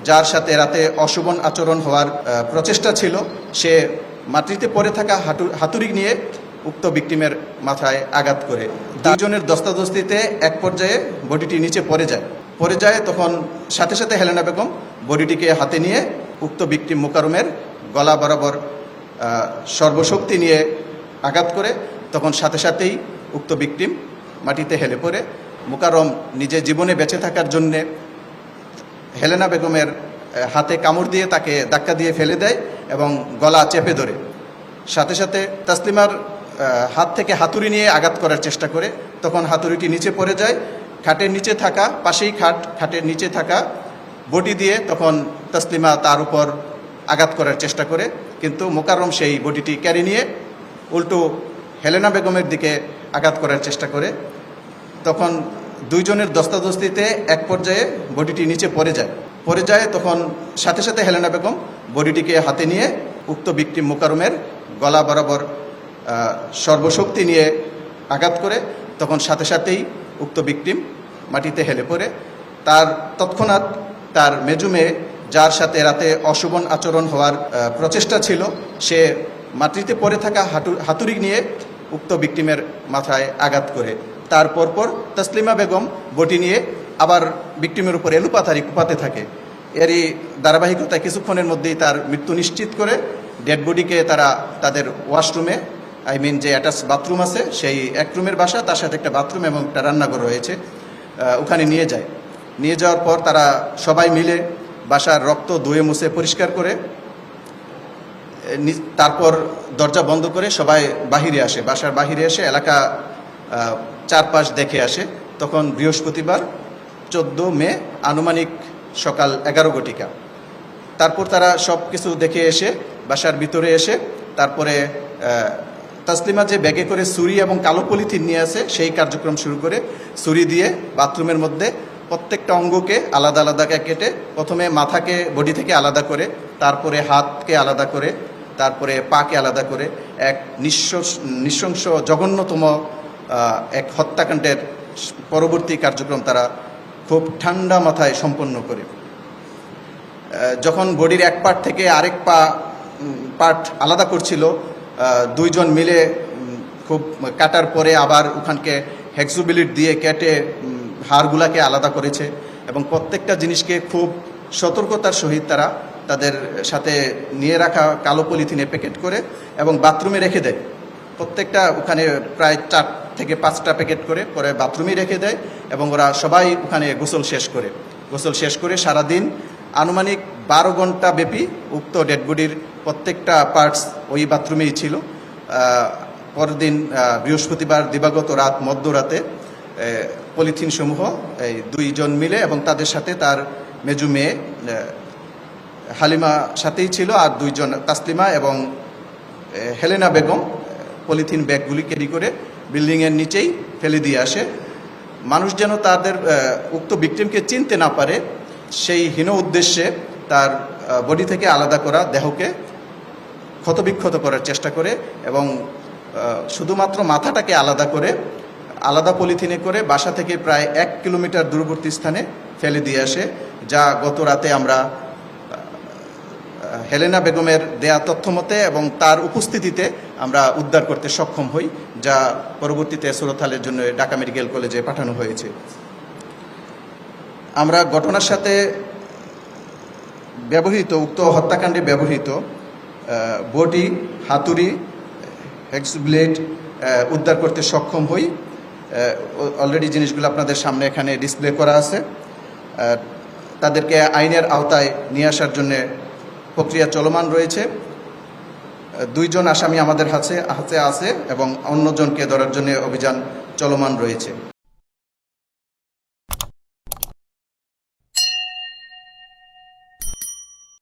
যার সাথে রাতে অশোভন আচরণ হওয়ার প্রচেষ্টা ছিল, সে মাটিতে পড়ে থাকা হাতুড়ি নিয়ে উক্ত ভিকটিমের মাথায় আঘাত করে। দুজনের দস্তাদস্তিতে এক পর্যায়ে বডিটি নিচে পড়ে যায়। তখন সাথে সাথে হেলেনা বেগম বডিটিকে হাতে নিয়ে উক্ত ভিকটিম মোকাররমের গলা বরাবর সর্বশক্তি নিয়ে আঘাত করে। তখন সাথে সাথেই উক্ত ভিকটিম মাটিতে হেলে পড়ে। মোকাররম নিজের জীবনে বেঁচে থাকার জন্যে হেলেনা বেগমের হাতে কামড় দিয়ে তাকে ধাক্কা দিয়ে ফেলে দেয় এবং গলা চেপে ধরে। সাথে সাথে তাসলিমার হাত থেকে হাতুড়ি নিয়ে আঘাত করার চেষ্টা করে। তখন হাতুড়িটি নিচে পড়ে যায়। খাটের নিচে থাকা, পাশেই খাটের নিচে থাকা বডি দিয়ে তখন তাসলিমা তার উপর আঘাত করার চেষ্টা করে, কিন্তু মোকাররম সেই বডিটি ক্যারি নিয়ে উল্টো হেলেনা বেগমের দিকে আঘাত করার চেষ্টা করে। তখন দুইজনের দস্তাদস্তিতে এক পর্যায়ে বডিটি নিচে পড়ে যায়। তখন সাথে সাথে হেলেনা বেগম বডিটিকে হাতে নিয়ে উক্ত ভিকটিম মোকাররমের গলা বরাবর সর্বশক্তি নিয়ে আঘাত করে। তখন সাথে সাথেই উক্ত ভিকটিম মাটিতে হেলে পড়ে। তৎক্ষণাৎ তার মেজো মেয়ে, যার সাথে রাতে অশোভন আচরণ হওয়ার প্রচেষ্টা ছিল, সে মাটিতে পড়ে থাকা হাতুড়ি নিয়ে উক্ত ভিকটিমের মাথায় আঘাত করে। তার পরপর তাসলিমা বেগম বডি নিয়ে আবার ভিকটিমের উপর এলোপাতাড়ি কুপাতে থাকে। এরই ধারাবাহিকতায় কিছুক্ষণের মধ্যেই তার মৃত্যু নিশ্চিত করে ডেড বডিকে তারা তাদের ওয়াশরুমে, যে অ্যাটাচ বাথরুম আছে, সেই এক রুমের বাসা, তার সাথে একটা বাথরুম এবং একটা রান্নাঘর রয়েছে, ওখানে নিয়ে যাওয়ার পর তারা সবাই মিলে বাসার রক্ত ধুয়ে মুছে পরিষ্কার করে তারপর দরজা বন্ধ করে সবাই বাসার বাহিরে এসে এলাকা চারপাশ দেখে আসে। তখন বৃহস্পতিবার 14 মে আনুমানিক সকাল 11 ঘটিকা। তারপর তারা সব কিছু দেখে এসে বাসার ভিতরে এসে তারপরে তাসলিমা যে ব্যাগে করে ছুরি এবং কালো পলিথিন নিয়ে আসে, সেই কার্যক্রম শুরু করে। ছুরি দিয়ে বাথরুমের মধ্যে প্রত্যেকটা অঙ্গকে আলাদা আলাদা কেটে, প্রথমে মাথাকে বডি থেকে আলাদা করে, তারপরে হাতকে আলাদা করে, তারপরে পাকে আলাদা করে এক নৃশংস জঘন্যতম এক হত্যাকাণ্ডের পরবর্তী কার্যক্রম তারা খুব ঠান্ডা মাথায় সম্পন্ন করে। যখন বডির এক পার্ট থেকে আরেক পার্ট আলাদা করছিল, দুইজন মিলে খুব কাটার পরে আবার ওখানকে হেক্সোবিলিট দিয়ে কেটে হাড়গুলাকে আলাদা করেছে এবং প্রত্যেকটা জিনিসকে খুব সতর্কতার সহিত তারা তাদের সাথে নিয়ে রাখা কালো পলিথিনে প্যাকেট করে এবং বাথরুমে রেখে দেয়। প্রত্যেকটা ওখানে প্রায় 4 থেকে 5টা প্যাকেট করে পরে বাথরুমে রেখে দেয় এবং ওরা সবাই ওখানে গোসল শেষ করে সারাদিন আনুমানিক 12 ঘন্টা ব্যাপী উক্ত ডেড বডির প্রত্যেকটা পার্টস ওই বাথরুমেই ছিল। পরদিন বৃহস্পতিবার দিবাগত রাত মধ্যরাতে পলিথিন সমূহ এই 2 জন মিলে এবং তাদের সাথে তার মেজো মেয়ে হালিমা সাথেই ছিল, আর 2 জন তাসলিমা এবং হেলেনা বেগম পলিথিন ব্যাগগুলি ক্যারি করে বিল্ডিংয়ের নিচেই ফেলে দিয়ে আসে। মানুষ যেন তাদের উক্ত ভিকটিমকে চিনতে না পারে, সেই হীন উদ্দেশ্যে তার বডি থেকে আলাদা করা দেহকে ক্ষতবিক্ষত করার চেষ্টা করে এবং শুধুমাত্র মাথাটাকে আলাদা করে আলাদা পলিথিনে করে বাসা থেকে প্রায় 1 কিলোমিটার দূরবর্তী স্থানে ফেলে দিয়ে আসে, যা গত রাতে আমরা হেলেনা বেগমের দেয়া তথ্য মতে এবং তার উপস্থিতিতে আমরা উদ্ধার করতে সক্ষম হই, যা পরবর্তীতে সুরতহালের জন্য ঢাকা মেডিকেল কলেজে পাঠানো হয়েছে। আমরা ঘটনার সাথে ব্যবহৃত উক্ত হত্যাকাণ্ডে ব্যবহৃত বডি, হাতুড়ি, হেক্সোব্লেড উদ্ধার করতে সক্ষম হই। অলরেডি জিনিসগুলো আপনাদের সামনে এখানে ডিসপ্লে করা আছে। তাদেরকে আইনের আওতায় নিয়ে আসার জন্য প্রক্রিয়া চলমান রয়েছে। 2 জন আসামি আমাদের হাতে আছে এবং অন্যজনকে ধরার জন্য অভিযান চলমান রয়েছে।